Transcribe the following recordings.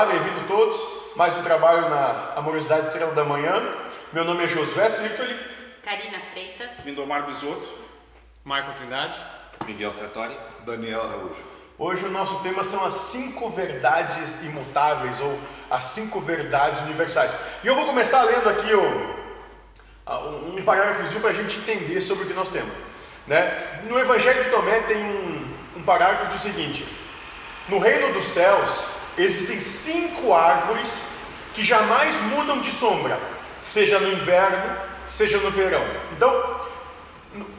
Olá, bem-vindo todos. Mais um trabalho na Amorosidade Estrela da Manhã. Meu nome é Josué Sirtoli. Karina Freitas. Lindomar Bisotto. Marco Trindade. Miguel Sartori. Daniel Araújo. Hoje o nosso tema são as 5 verdades imutáveis ou as 5 verdades universais. E eu vou começar lendo aqui um parágrafozinho para a gente entender sobre o que nós temos. Né? No Evangelho de Tomé tem um parágrafo que diz o seguinte: no reino dos céus existem 5 árvores que jamais mudam de sombra, seja no inverno, seja no verão. Então,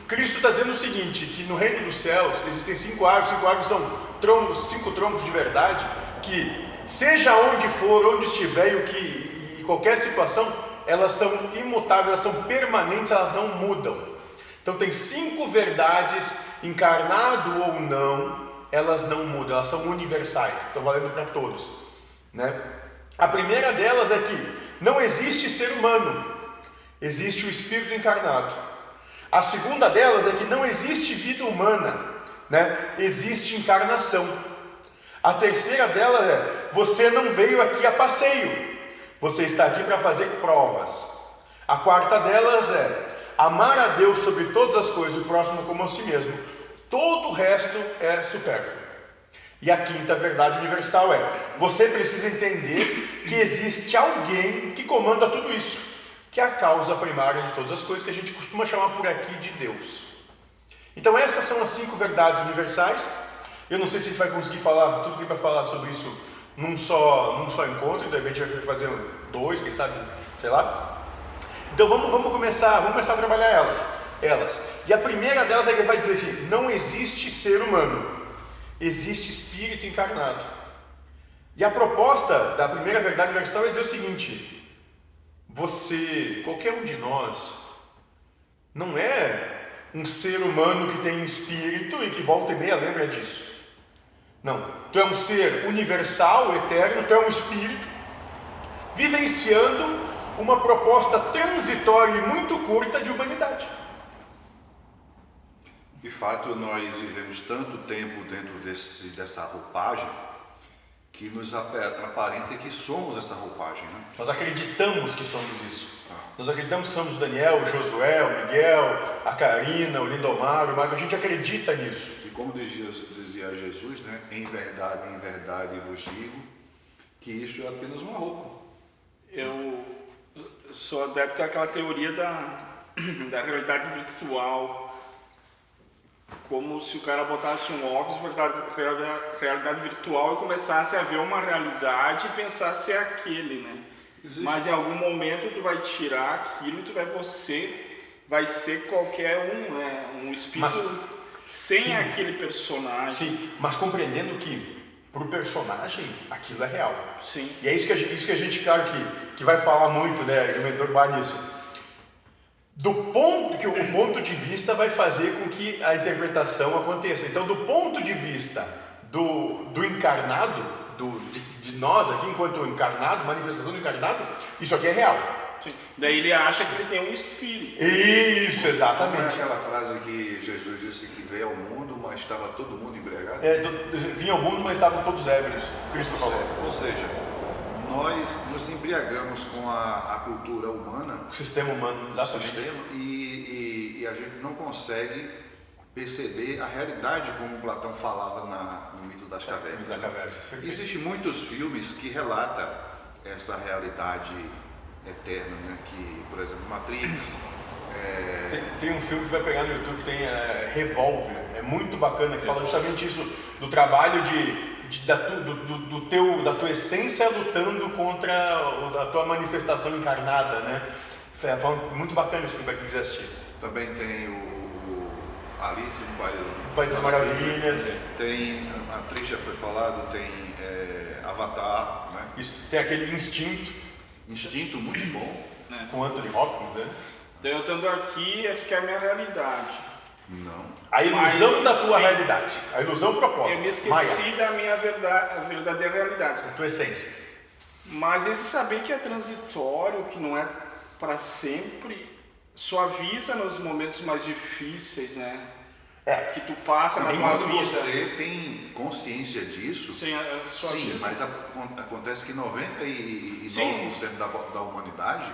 Cristo está dizendo o seguinte, que no reino dos céus existem 5 árvores são troncos, 5 troncos de verdade, que seja onde for, onde estiver e qualquer situação, elas são imutáveis, elas são permanentes, elas não mudam. Então tem 5 verdades, encarnado ou não, elas não mudam, elas são universais, estão valendo para todos, né? A primeira delas é que não existe ser humano, existe o Espírito encarnado. A segunda delas é que não existe vida humana, né? Existe encarnação. A terceira delas é: você não veio aqui a passeio, você está aqui para fazer provas. A quarta delas é amar a Deus sobre todas as coisas, o próximo como a si mesmo. Todo o resto é supérfluo. E a quinta verdade universal é: você precisa entender que existe alguém que comanda tudo isso, que é a causa primária de todas as coisas, que a gente costuma chamar por aqui de Deus. Então essas são as 5 verdades universais. Eu não sei se a gente vai conseguir falar tudo que tem para falar sobre isso num só encontro, de repente vai fazer 2, quem sabe, sei lá. Então vamos começar a trabalhar elas. E a primeira delas é que vai dizer assim: não existe ser humano, existe espírito encarnado. E a proposta da primeira verdade universal é dizer o seguinte: você, qualquer um de nós, não é um ser humano que tem espírito e que volta e meia lembra disso. Não, tu é um ser universal, eterno, tu é um espírito vivenciando uma proposta transitória e muito curta de humanidade. De fato, nós vivemos tanto tempo dentro dessa roupagem que nos aparenta que somos essa roupagem, né? Nós acreditamos que somos isso. Nós acreditamos que somos o Daniel, o Josué, o Miguel, a Karina, o Lindomar, o Marco. A gente acredita nisso. E como dizia Jesus, né? Em verdade vos digo que isso é apenas uma roupa. Eu sou adepto àquela teoria da realidade virtual. Como se o cara botasse um óculos, realidade virtual, e começasse a ver uma realidade e pensasse aquele, né? Existe. Mas em algum momento tu vai tirar aquilo e vai ser qualquer um, né? Um espírito sem sim, aquele personagem. Sim, mas compreendendo que para o personagem aquilo é real. Sim. E é isso que a gente, claro, que vai falar muito, né? O mentor vai nisso. O ponto de vista vai fazer com que a interpretação aconteça. Então, do ponto de vista do encarnado, de nós aqui enquanto encarnado, manifestação do encarnado, isso aqui é real. Sim. Daí ele acha que ele tem um espírito. Isso, exatamente. Não é aquela frase que Jesus disse que veio ao mundo, mas estava todo mundo embriagado? Vinha ao mundo, mas estavam todos ébrios, Cristo falou. Ou seja, nós nos embriagamos com a cultura humana, o sistema humano, exatamente. E a gente não consegue perceber a realidade como Platão falava no mito das cavernas. Da caverna. Existem muitos filmes que relatam essa realidade eterna, né? Que, por exemplo, Matrix. Tem um filme que vai pegar no YouTube que tem Revolver, é muito bacana, que fala justamente isso, do trabalho da tua essência lutando contra a tua manifestação encarnada, né? É muito bacana esse filme para quem quiser assistir. Também tem o Alice no País das Maravilhas. Tem, a atriz já foi falado, tem Avatar, né? Isso, tem aquele Instinto muito bom, né? Com Anthony Hopkins, né? Daí eu estando aqui, essa que é a minha realidade. Não. A ilusão da tua realidade, a ilusão proposta. Eu me esqueci da minha verdadeira realidade. Da tua essência. Mas esse saber que é transitório, que não é para sempre, suaviza nos momentos mais difíceis, né? que tu passa na tua Quando vida. você tem consciência disso, Sem a sua sim, vida. mas acontece que 99% Sim. da humanidade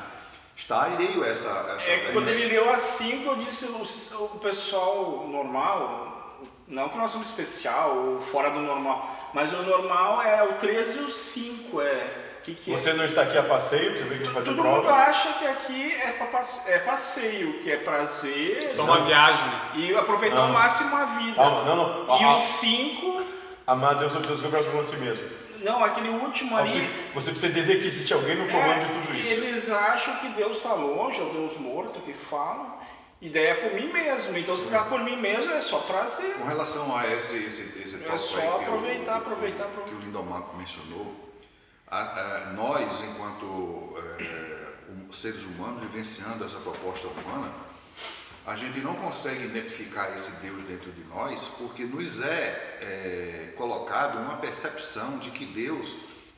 está alheio a essa Quando ele leu a 5, eu disse, o pessoal normal, não que nós somos especial ou fora do normal, mas o normal é o 3 e o 5, Você não está aqui a passeio, você veio aqui fazer todo mundo provas. acha que aqui é passeio, que é prazer. Só uma viagem, né? E aproveitar ao máximo a vida. Calma, não. E o 5, Amar Deus sobre seus próprios com você mesmo. não, aquele último ali. Você precisa entender que existe alguém no comando de tudo isso. Eles acham que Deus está longe, é o Deus morto que falam, e daí é por mim mesmo. Então, se ficar por mim mesmo é só prazer. Com relação a esse tópico É só aí aproveitar. que o Lindomar mencionou, nós, enquanto seres humanos, vivenciando essa proposta humana, a gente não consegue identificar esse Deus dentro de nós porque nos é colocado uma percepção de que Deus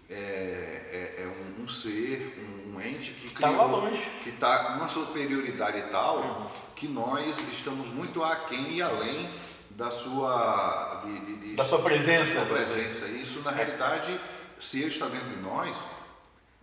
é um ser, um ente que Tá lá longe. que está numa superioridade tal que nós estamos muito aquém e além da sua Da sua presença. Isso, na realidade, se Ele está dentro de nós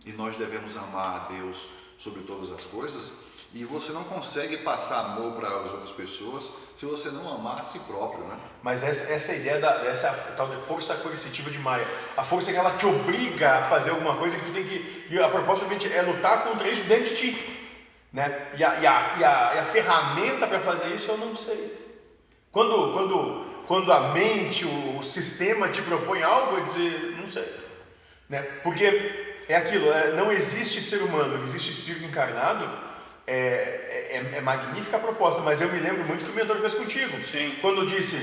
e nós devemos amar a Deus sobre todas as coisas, e você não consegue passar amor para as outras pessoas se você não amar a si próprio, né? Mas essa ideia essa tal de força coercitiva de Maia, a força que ela te obriga a fazer alguma coisa que tu tem que, e a proposta é lutar contra isso dentro de ti, né? E a ferramenta para fazer isso eu não sei. Quando a mente, o sistema te propõe algo, é dizer, não sei, né? Porque é aquilo, não existe ser humano, existe espírito encarnado. É magnífica a proposta, mas eu me lembro muito que o mentor fez contigo. Sim. Quando disse,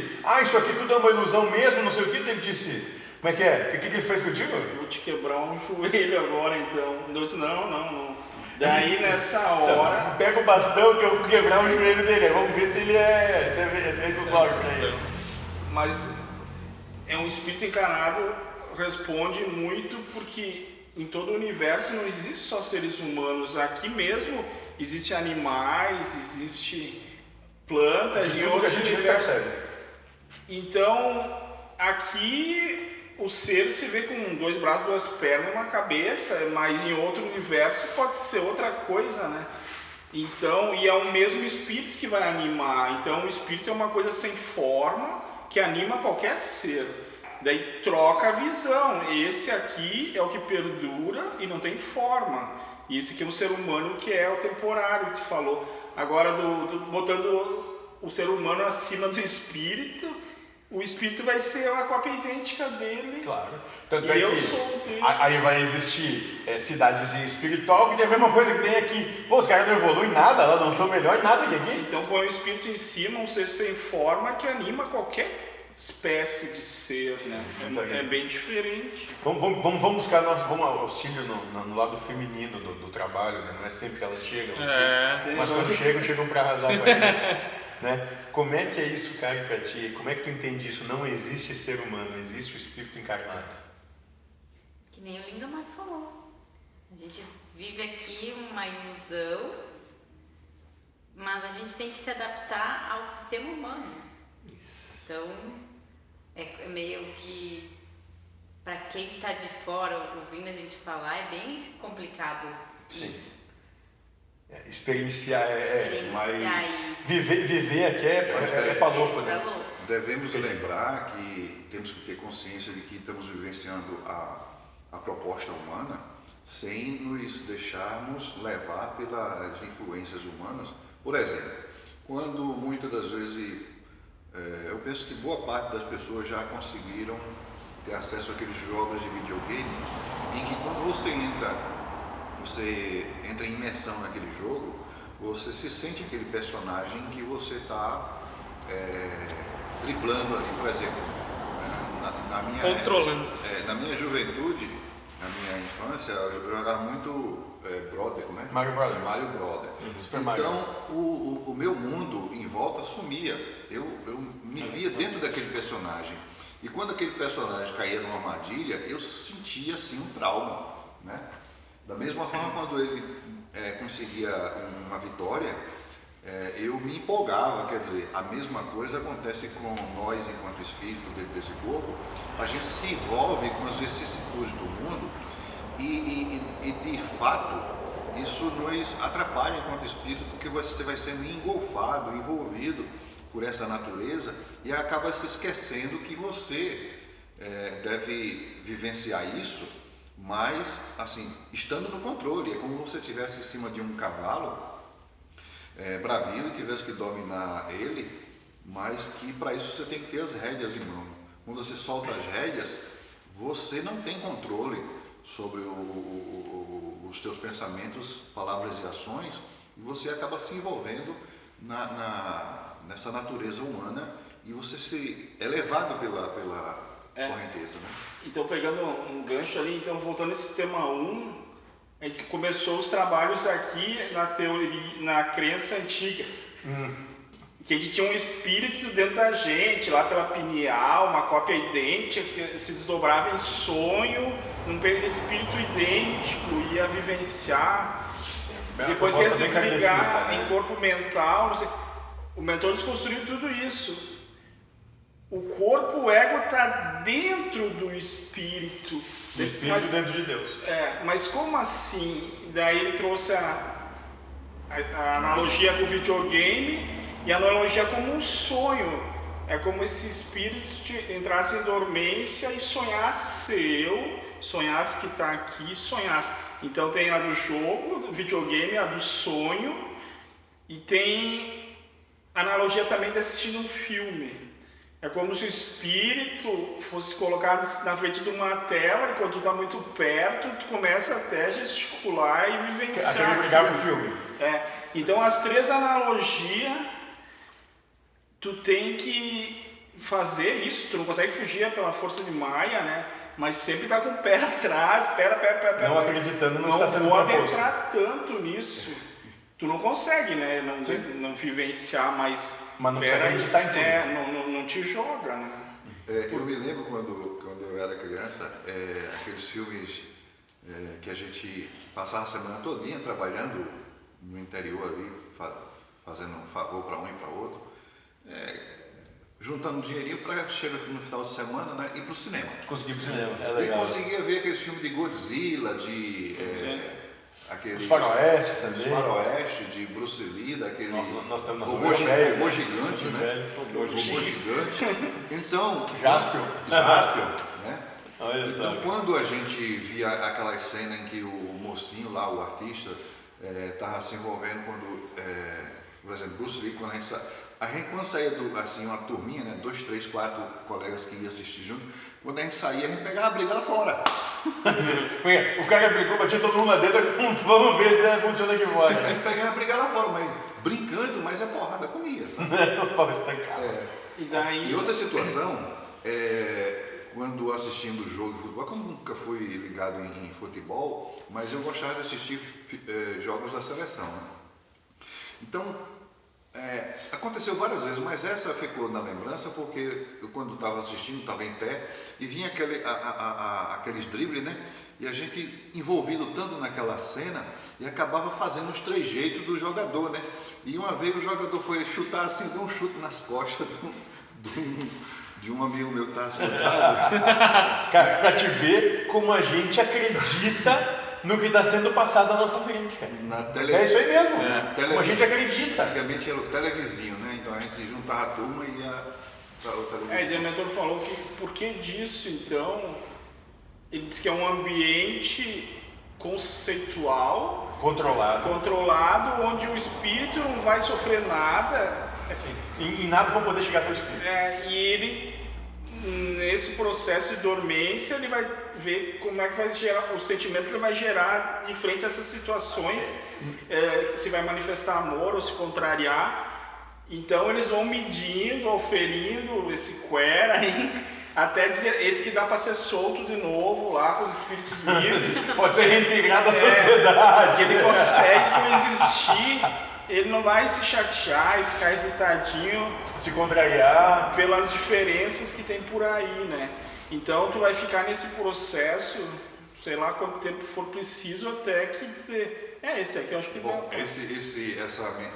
isso aqui tudo é uma ilusão mesmo, não sei o que, ele disse, como é que é? O que ele fez contigo? Vou te quebrar um joelho agora, então. Eu disse, não. Daí, nessa hora... Pega o bastão que eu vou quebrar o joelho dele, vamos ver se ele se ele concorda com ele. Mas é um espírito encarnado, responde muito porque em todo o universo não existe só seres humanos. Aqui mesmo existem animais, existe plantas De e tudo que a outros gente nem universos. percebe. Então, aqui o ser se vê com 2 braços, 2 pernas, uma cabeça, mas em outro universo pode ser outra coisa, né? Então, e é o mesmo espírito que vai animar. Então, o espírito é uma coisa sem forma que anima qualquer ser. Daí troca a visão. Esse aqui é o que perdura e não tem forma. E esse aqui é um ser humano que é o temporário que tu falou. Agora, botando o ser humano acima do espírito, o espírito vai ser a cópia idêntica dele. Claro. Tanto E é eu que sou o dele. aí vai existir cidadezinha espiritual que tem a mesma coisa que tem aqui. Pô, os caras não evoluem nada, lá não são melhor em nada que aqui. Então põe o espírito em cima, um ser sem forma que anima qualquer espécie de ser, né? É bem diferente. Vamos buscar vamos auxílio no lado feminino do trabalho, né? Não é sempre que elas chegam. Mas quando chegam para arrasar com a gente. Né? Como é que é isso, cara, pra ti? Como é que tu entende isso? Não existe ser humano, existe o espírito encarnado. Que nem o Lindomar falou. A gente vive aqui uma ilusão, mas a gente tem que se adaptar ao sistema humano. Isso. Então, é meio que, para quem está de fora ouvindo a gente falar, é bem complicado. Sim. Isso. Experienciar Experienciar mas viver aqui é pra louco, né? Tá louco. Devemos lembrar que temos que ter consciência de que estamos vivenciando a proposta humana sem nos deixarmos levar pelas influências humanas. Por exemplo, quando muitas das vezes, eu penso que boa parte das pessoas já conseguiram ter acesso àqueles jogos de videogame em que quando você entra em imersão naquele jogo, você se sente aquele personagem que você está driblando ali. Por exemplo, Controlando. Na minha juventude, na minha infância, eu jogava muito Brother, como é? Mario Brother. Mario Brother. Super Mario. Então, o meu mundo em volta sumia. Eu me via dentro daquele personagem. E quando aquele personagem caía numa armadilha, eu sentia assim um trauma, né? Da mesma forma, quando ele conseguia uma vitória, eu me empolgava, quer dizer, a mesma coisa acontece com nós enquanto espírito dentro desse corpo, a gente se envolve com as vicissitudes do mundo e de fato isso nos atrapalha enquanto espírito, porque você vai sendo engolfado, envolvido por essa natureza e acaba se esquecendo que você deve vivenciar isso, mas assim, estando no controle. É como se você estivesse em cima de um cavalo bravio e tivesse que dominar ele, mas que para isso você tem que ter as rédeas em mão. Quando você solta as rédeas, você não tem controle sobre os teus pensamentos, palavras e ações, e você acaba se envolvendo nessa natureza humana e você é levado pela correnteza, né? Então, pegando um gancho ali, então voltando ao sistema 1, a gente começou os trabalhos aqui na teoria, na crença antiga, que a gente tinha um espírito dentro da gente, lá pela pineal, uma cópia idêntica que se desdobrava em sonho, um espírito idêntico, ia vivenciar, depois ia se desligar em corpo mental. O mentor desconstruiu tudo isso. O corpo, o ego está dentro do espírito. Do espírito dentro de Deus. Mas como assim? Daí ele trouxe a analogia com o videogame e a analogia como um sonho. É como esse espírito entrasse em dormência e sonhasse ser eu, sonhasse que está aqui, sonhasse. Então tem a do jogo, do videogame, a do sonho, e tem a analogia também de assistir um filme. É como se o espírito fosse colocado na frente de uma tela e quando tu está muito perto, tu começa até a gesticular e vivenciar. Aquele brigar com o filme. Então as três analogias, tu tem que fazer isso, tu não consegue fugir pela força de Maia, né? Mas sempre tá com o pé atrás, pera. Não acreditando no que está sendo proposto. Não pode entrar tanto nisso. Tu não consegue, né? Não vivenciar, mas não precisa acreditar em tudo. Não te joga, né? Eu me lembro quando eu era criança, aqueles filmes que a gente passava a semana todinha trabalhando no interior ali, fazendo um favor para um e para outro, juntando dinheirinho para chegar no final de semana, né, ir para o cinema. Conseguir ir para o cinema, é legal. Eu conseguia ver aqueles filmes de Godzilla, Os faroestes também. Os faroestes, de Bruce Lee, daquele nós temos robô gigante, né? Robô gigante. Então, Jaspion, né? Olha só. Então, quando a gente via aquela cena em que o mocinho lá, o artista, estava se envolvendo quando, por exemplo, Bruce Lee, quando quando saía assim, uma turminha, né, 2, 3, 4 colegas que iam assistir junto, quando a gente saía, a gente pegava a briga lá fora. O cara brigou, batia todo mundo lá dentro, vamos ver se funciona aqui fora. A gente pegava a briga lá fora, mas brincando, mas a porrada comia, sabe? O pau estancado. E outra situação, quando assistindo jogo de futebol, que eu nunca fui ligado em futebol, mas eu gostava de assistir jogos da seleção, né? Então, aconteceu várias vezes, mas essa ficou na lembrança porque eu, quando estava assistindo, estava em pé e vinha aqueles dribles, né? E a gente envolvido tanto naquela cena e acabava fazendo os trejeitos do jogador, né? E uma vez o jogador foi chutar assim, deu um chute nas costas de um amigo meu que estava sentado. Cara, pra te ver como a gente acredita no que está sendo passado à nossa frente, cara. É isso aí mesmo. Como a gente acredita. Antigamente era o televizinho, né? Então a gente juntava a turma e ia para o televisão. E o mentor falou que por que disso, então? Ele disse que é um ambiente conceitual, controlado, onde o espírito não vai sofrer nada. Assim, em nada vão poder chegar até o espírito. E ele, nesse processo de dormência, ele vai ver como é que vai gerar o sentimento que ele vai gerar de frente a essas situações, se vai manifestar amor ou se contrariar. Então eles vão medindo, auferindo esse quer aí, até dizer esse que dá para ser solto de novo lá com os espíritos livres. Pode ser reintegrado à sociedade. Ele consegue coexistir. Ele não vai se chatear e ficar irritadinho, se contrariar pelas diferenças que tem por aí, né? Então tu vai ficar nesse processo, sei lá quanto tempo for preciso, até que dizer, Esse aqui eu acho que Bom, essa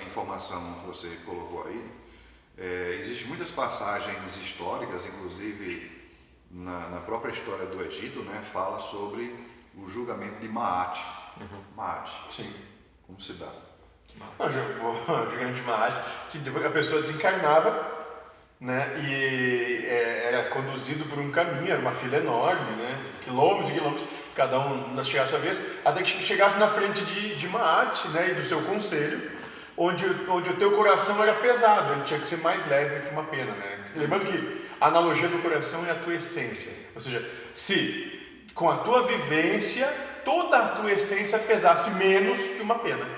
informação que você colocou aí, existem muitas passagens históricas, inclusive na própria história do Egito, né, fala sobre o julgamento de Maat. Maat. Sim. Como se dá? O julgamento de Maat, depois que a pessoa desencarnava, né, e era conduzido por um caminho, era uma fila enorme, né, quilômetros e quilômetros, cada um chegar à sua vez, até que chegasse na frente de Maat, né, e do seu conselho, onde o teu coração era pesado, ele tinha que ser mais leve que uma pena, né? Lembrando que a analogia do coração é a tua essência, ou seja, se com a tua vivência toda a tua essência pesasse menos que uma pena.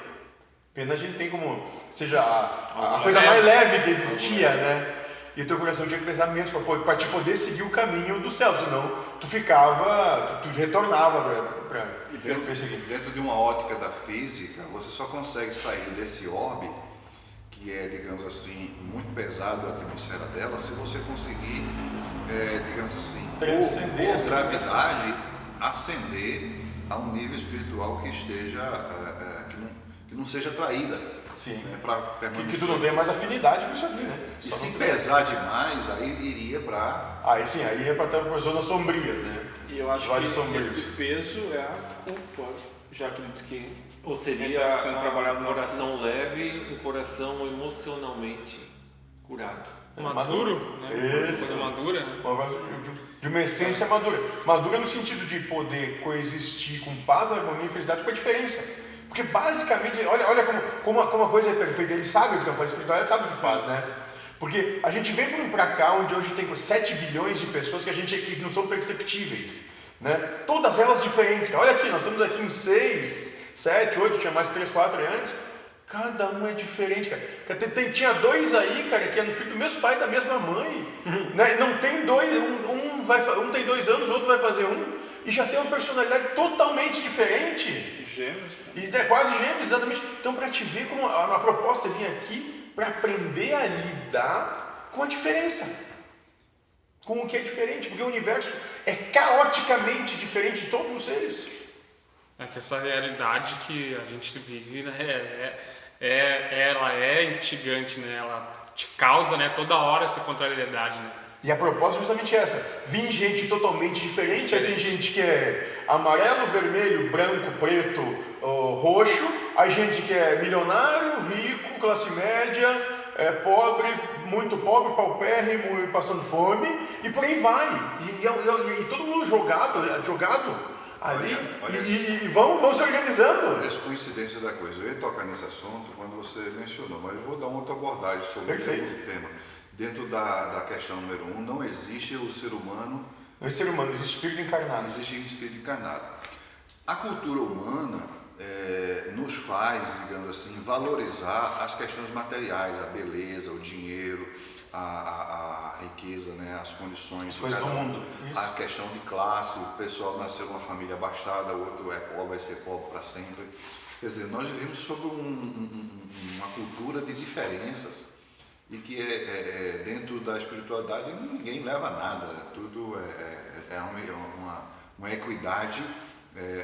Pena a gente tem como, seja a coisa mais leve que existia, né? E o teu coração tinha que pesar menos para te poder seguir o caminho do céu, senão tu retornava para perseguir. Dentro de uma ótica da física, você só consegue sair desse orbe, que é, digamos assim, muito pesado a atmosfera dela, se você conseguir, digamos assim, transcender por gravidade, ascender a um nível espiritual que esteja, que não seja traída. Sim. Né, que tu não tenha mais afinidade com isso aqui, né? E se pesar demais, aí iria para... Aí sim, aí é para zonas sombrias, né? E eu acho Vale que sombrios. esse peso é a culpa, já que ele diz que Ou seria sendo trabalhado um no coração leve, um coração emocionalmente curado. Maduro. Né? Isso. Coisa madura. De uma essência madura. Madura no sentido de poder coexistir com paz, harmonia e felicidade com a diferença. Porque basicamente, olha como a coisa é perfeita. Ele sabe o que faz, a espiritualidade sabe o que faz, né? Porque a gente vem para cá, onde hoje tem 7 bilhões de pessoas que a gente aqui não são perceptíveis, né? Todas elas diferentes. Olha aqui, nós estamos aqui em 6, 7, 8, tinha mais 3, 4 antes. Cada um é diferente, cara. Tinha 2 aí, cara, que é no filho do mesmo pai e da mesma mãe. Né? Não tem 2, um tem 2 anos, o outro vai fazer 1, e já tem uma personalidade totalmente diferente. Gêmeos. E é quase gêmeos, exatamente. Então, para te ver como a proposta é vir aqui para aprender a lidar com a diferença, com o que é diferente, porque o universo é caoticamente diferente de todos os seres. É que essa realidade que a gente vive, né, ela é instigante, né? Ela te causa, né, toda hora essa contrariedade, né? E a proposta é justamente essa. Vem gente totalmente diferente, aí tem gente que é amarelo, vermelho, branco, preto, roxo, aí gente que é milionário, rico, classe média, pobre, muito pobre, paupérrimo e passando fome, e por aí vai. E todo mundo jogado ali, e vão se organizando. Parece coincidência da coisa. Eu ia tocar nesse assunto quando você mencionou, mas eu vou dar uma outra abordagem sobre o tema. Dentro da questão número 1, não existe o ser humano. Não existe ser humano, existe espírito encarnado. Existe espírito encarnado. A cultura humana nos faz, digamos assim, valorizar as questões materiais, a beleza, o dinheiro, a riqueza, né, as condições. As coisas do mundo. Isso. A questão de classe, o pessoal nasceu numa família abastada, o outro é pobre, vai ser pobre para sempre. Quer dizer, nós vivemos sob uma cultura de diferenças. E que dentro da espiritualidade ninguém leva nada, tudo é uma equidade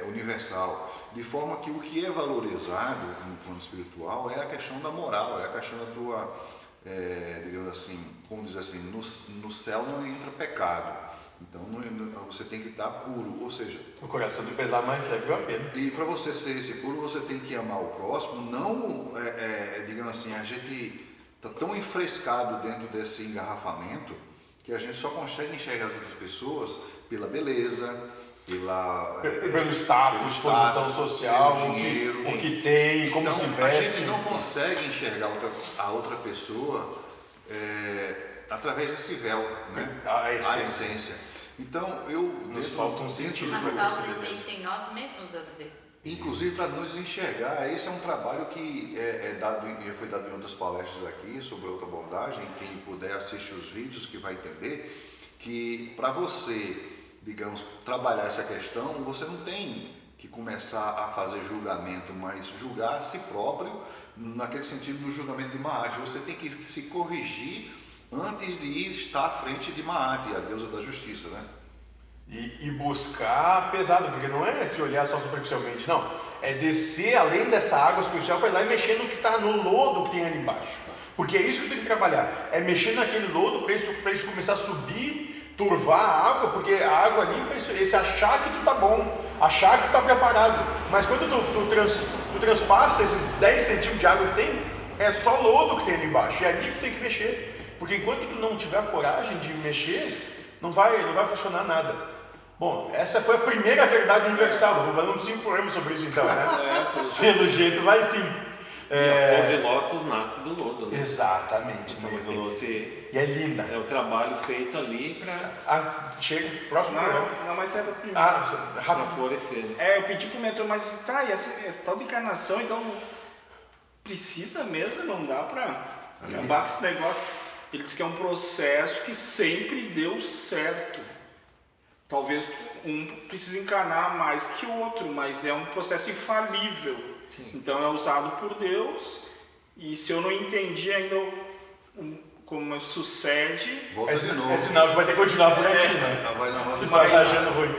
universal. De forma que o que é valorizado no plano espiritual é a questão da moral, é a questão da tua, digamos assim, como dizer assim, no céu não entra pecado. Então você tem que estar puro, ou seja... O coração tem que pesar mais leve a pena. E para você ser esse puro, você tem que amar o próximo, não, digamos assim, a gente... está tão enfrescado dentro desse engarrafamento que a gente só consegue enxergar as outras pessoas pela beleza, pelo status, posição social, pelo dinheiro, o que tem, como então, se veste. A gente não consegue enxergar a outra pessoa através desse véu, né? A essência. Então, nos falta um sentido. Mas falta essência em nós mesmos às vezes. Inclusive para nos enxergar, esse é um trabalho que foi dado em outras palestras aqui sobre outra abordagem. Quem puder assistir os vídeos que vai entender que para você, digamos, trabalhar essa questão, você não tem que começar a fazer julgamento, mas julgar a si próprio, naquele sentido do julgamento de Maat. Você tem que se corrigir antes de estar à frente de Maat, a deusa da justiça, né? E buscar pesado, porque não é se olhar só superficialmente, não. É descer além dessa água superficial para ir lá e mexer no que está no lodo que tem ali embaixo. Porque é isso que tem que trabalhar. É mexer naquele lodo para isso começar a subir, turvar a água, porque a água limpa é esse achar que tu tá bom, achar que tu tá preparado. Mas quando tu transpassa esses 10 centímetros de água que tem, é só lodo que tem ali embaixo. E é ali que tu tem que mexer. Porque enquanto tu não tiver a coragem de mexer, não vai funcionar nada. Bom, essa foi a primeira verdade universal. Vou fazer uns 5 programas sobre isso então, né? Pelo jeito vai sim. E a flor de lótus nasce do lodo. Né? Exatamente. Então tem que ser. E é linda. É o trabalho feito ali Chega, próximo programa. Não, mas é da primeira. para Rápido. florescer. Né? Eu pedi pro mentor, mas tá, e essa tal de encarnação, então precisa mesmo, não dá pra acabar com esse negócio. Ele diz que é um processo que sempre deu certo. Talvez um precise encarnar mais que o outro, mas é um processo infalível. Sim. Então é usado por Deus, e se eu não entendi ainda como sucede, Volta de novo. É sinal que vai ter que continuar por aqui, né? Já vai na roda Se de só tá Mas- achando ruim.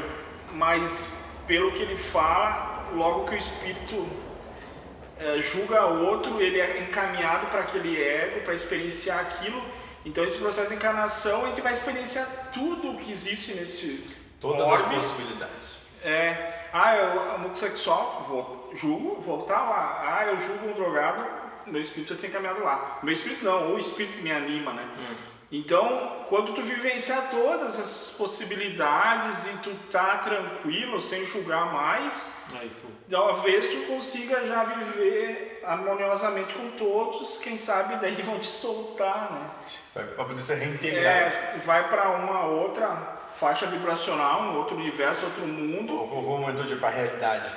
mas pelo que ele fala, logo que o espírito julga o outro, ele é encaminhado para aquele ego, para experienciar aquilo. Então esse processo de encarnação, a gente vai experienciar tudo o que existe nesse Todas as orbe. possibilidades. Eu homossexual, julgo, voltar lá. Eu julgo um drogado, meu espírito vai ser encaminhado lá. Meu espírito não, o espírito que me anima, né? Então, quando tu vivenciar todas essas possibilidades e tu tá tranquilo, sem julgar mais, Aí tu talvez tu consiga já viver harmoniosamente com todos, quem sabe daí vão te soltar, né? Para poder ser reintegrado. Vai para uma outra faixa vibracional, um outro universo, outro mundo. Ou momento de ir para a realidade.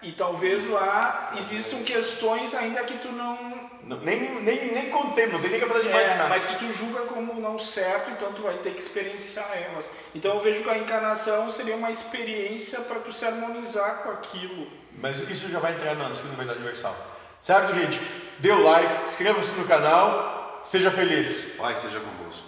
E talvez lá existam questões ainda que tu não. Nem contempla, não tem nem capacidade de imaginar. Mas que tu julga como não certo, então tu vai ter que experienciar elas. Então eu vejo que a encarnação seria uma experiência para tu se harmonizar com aquilo. Mas isso já vai entrar na segunda verdade universal. Certo, gente? Dê o like, inscreva-se no canal, seja feliz. Pai seja convosco.